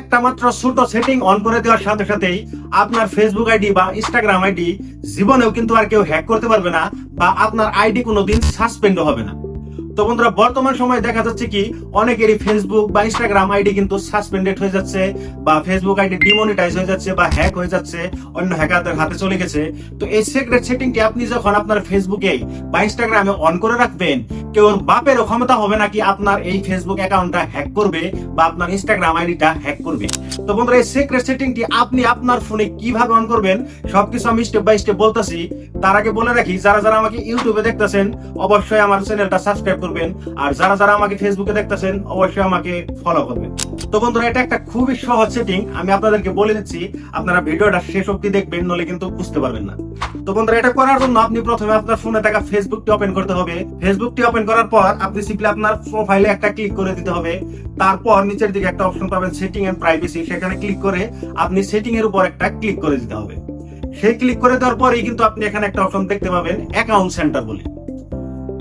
একটা মাত্র ছোট সেটিং অন করে দেওয়ার সাথে সাথেই আপনার ফেসবুক আইডি বা ইনস্টাগ্রাম আইডি জীবনেও কিন্তু আর কেউ হ্যাক করতে পারবে না, বা আপনার আইডি কোনোদিন সাসপেন্ডও হবে না। তো বন্ধুরা, বর্তমান সময়ে দেখা যাচ্ছে কি অনেকেরই ফেসবুক বা ইনস্টাগ্রাম আইডি কিন্তু সাসপেন্ডেড হয়ে যাচ্ছে, বা ফেসবুক আইডি ডিমনিটাইজ হয়ে যাচ্ছে, বা হ্যাক হয়ে যাচ্ছে, অন্য হ্যাকারদের হাতে চলে গেছে। তো এই সিক্রেট সেটিংটি আপনি যখন আপনার ফেসবুকে বা ইনস্টাগ্রামে অন করে রাখবেন, কেউ বাপেরও ক্ষমতা হবে নাকি আপনার এই ফেসবুক অ্যাকাউন্টটা হ্যাক করবে বা আপনার ইনস্টাগ্রাম আইডিটা হ্যাক করবে। তো বন্ধুরা, এই সিক্রেট সেটিংটি আপনি আপনার ফোনে কিভাবে অন করবেন সবকিছু আমি স্টেপ বাই স্টেপ বলতেছি। তার আগে বলে রাখি, যারা যারা আমাকে ইউটিউবে দেখতেছেন অবশ্যই আমার চ্যানেলটা সাবস্ক্রাইব করবেন, আর যারা যারা আমাকে ফেসবুকে দেখতেছেন অবশ্যই আমাকে ফলো করবেন। তো বন্ধুরা, এটা একটা খুবই সহজ সেটিং, আমি আপনাদেরকে বলে দিচ্ছি, আপনারা ভিডিওটা শেষ অবধি দেখবেন, নলে কিন্তু বুঝতে পারবেন না। তো বন্ধুরা, এটা করার জন্য আপনি প্রথমে আপনার ফোনে থাকা ফেসবুকটি ওপেন করতে হবে। ফেসবুকটি ওপেন করার পর আপনি সিম্পলি আপনার প্রোফাইলে একটা ক্লিক করে দিতে হবে। তারপর নিচের দিকে একটা অপশন পাবেন সেটিং এন্ড প্রাইভেসি, সেখানে ক্লিক করে আপনি সেটিং এর উপর একটা ক্লিক করে দিতে হবে। সেই ক্লিক করে দেওয়ার পরেই কিন্তু আপনি এখানে একটা অপশন দেখতে পাবেন অ্যাকাউন্ট সেন্টার বলে।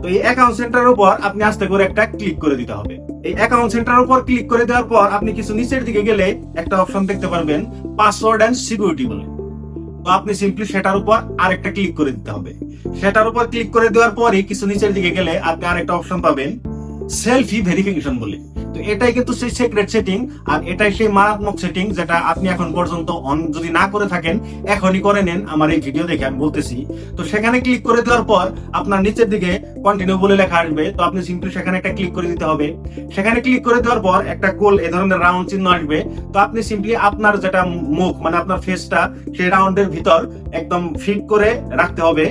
তো এই অ্যাকাউন্ট সেন্টারের উপর আপনি আস্তে করে একটা ক্লিক করে দিতে হবে। এই অ্যাকাউন্ট সেন্টারের উপর ক্লিক করে দেওয়ার পর আপনি কিছু নিচের দিকে গেলে একটা অপশন দেখতে পারবেন পাসওয়ার্ড এন্ড সিকিউরিটি বলে। তো আপনি সিম্পলি সেটার উপর আরেকটা ক্লিক করে দিতে হবে। সেটার উপর ক্লিক করে দেওয়ার পরই কিছু নিচের দিকে গেলে আপনি আরেকটা অপশন পাবেন সেলফি ভেরিফিকেশন বলে। তো এটাই কিন্তু সেই সিক্রেট সেটিং, আর এটাই সেই মারাত্মক সেটিং যেটা আপনি এখন পর্যন্ত অন যদি না করে থাকেন এখনই করে নেন, আমার এই ভিডিও দেখে আমি বলতেছি। তো সেখানে ক্লিক করে দেওয়ার পর আপনার নিচের দিকে কন্টিনিউ বলে লেখা আসবে, তো আপনি সিম্পলি সেখানে একটা ক্লিক করে দিতে হবে। সেখানে ক্লিক করে দেওয়ার পর একটা গোল এ ধরনের রাউন্ড চিহ্ন আসবে, তো আপনি সিম্পলি আপনার যেটা মুখ মানে আপনার ফেসটা সেই রাউন্ডের ভিতর একদম ফিট করে রাখতে হবে।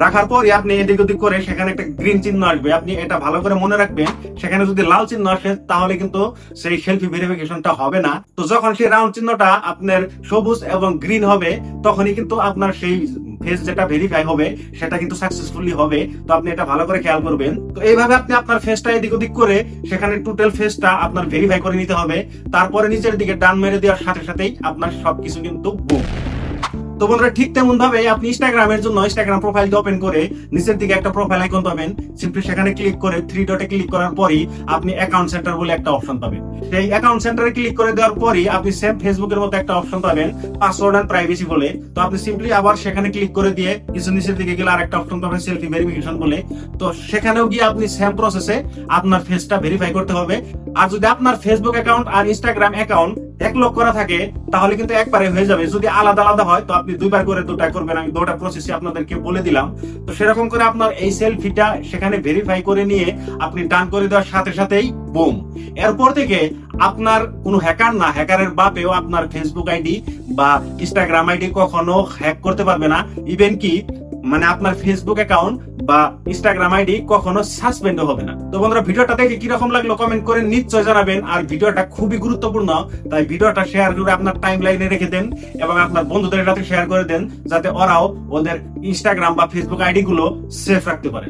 রাখার পর আপনি এদিক ওদিক করে সেখানে একটা গ্রিন চিহ্ন আসবে, আপনি এটা ভালো করে মনে রাখবেন। সেখানে যদি লাল চিহ্ন আসে তাহলে কিন্তু সেই সেলফি ভেরিফিকেশনটা হবে না। তো যখন সেই রাউন্ড চিহ্নটা আপনার সবুজ এবং গ্রিন হবে তখনই কিন্তু আপনার সেই ফেস যেটা ভেরিফাই হবে সেটা কিন্তু সাকসেসফুলি হবে। তো আপনি এটা ভালো করে খেয়াল করবেন। তো এইভাবে আপনি আপনার ফেসটা এদিক ওদিক করে সেখানে টোটাল ফেসটা আপনার ভেরিফাই করে নিতে হবে। তারপরে নিচের দিকে ডান মেরে দেওয়ার সাথে সাথেই আপনার সবকিছু কিন্তু বুম। তো বন্ধুরা, ঠিক তেমন ভাবে আপনি ইনস্টাগ্রামের জন্য ইনস্টাগ্রাম প্রোফাইলটা ওপেন করে নিচের দিকে একটা প্রোফাইল আইকন পাবেন, সিম্পলি সেখানে ক্লিক করে থ্রি ডটে ক্লিক করার পরই আপনি অ্যাকাউন্ট সেন্টার বলে একটা অপশন পাবেন। সেই অ্যাকাউন্ট সেন্টারে ক্লিক করে দেওয়ার পরই আপনি সেম ফেসবুকের মতো একটা অপশন পাবেন পাসওয়ার্ড এন্ড প্রাইভেসি বলে। তো আপনি সিম্পলি আবার সেখানে ক্লিক করে দিয়ে কিছু নিচের দিকে গেলে আরেকটা অপশন পাবেন সেলফি ভেরিফিকেশন বলে। তো সেখানেও গিয়ে আপনি সেম প্রসেসে আপনার ফেসটা ভেরিফাই করতে হবে। আর যদি আপনার ফেসবুক অ্যাকাউন্ট আর ইনস্টাগ্রাম অ্যাকাউন্ট এক লক করা থাকে তাহলে কিন্তু একবারে হয়ে যাবে। যদি আলাদা আলাদা হয় তো আপনি দুইবার করে দুটা করবেন, আমি দুটা প্রসেসই আপনাদেরকে বলে দিলাম। তো সেরকম করে আপনার এই সেলফিটা সেখানে ভেরিফাই করে নিয়ে আপনি ডান করে দেওয়ার সাথে সাথেই বুম, এরপর থেকে আপনার কোনো হ্যাকার না, হ্যাকারের বাপেও আপনার ফেসবুক আইডি বা ইনস্টাগ্রাম আইডি কখনো হ্যাক করতে পারবে না। ইভেন কি মানে আপনার ফেসবুক অ্যাকাউন্ট বা ইনস্টাগ্রাম আইডি কখনো সাসপেন্ডও হবে না। তো বন্ধুরা, ভিডিওটা দেখে কিরকম লাগলো কমেন্ট করে নিশ্চয় জানাবেন। আর ভিডিওটা খুবই গুরুত্বপূর্ণ, তাই ভিডিওটা শেয়ার করে আপনার টাইম লাইনে রেখে দেন এবং আপনার বন্ধুদের সাথে শেয়ার করে দেন, যাতে ওরাও ওদের ইনস্টাগ্রাম বা ফেসবুক আইডি গুলো সেফ রাখতে পারে।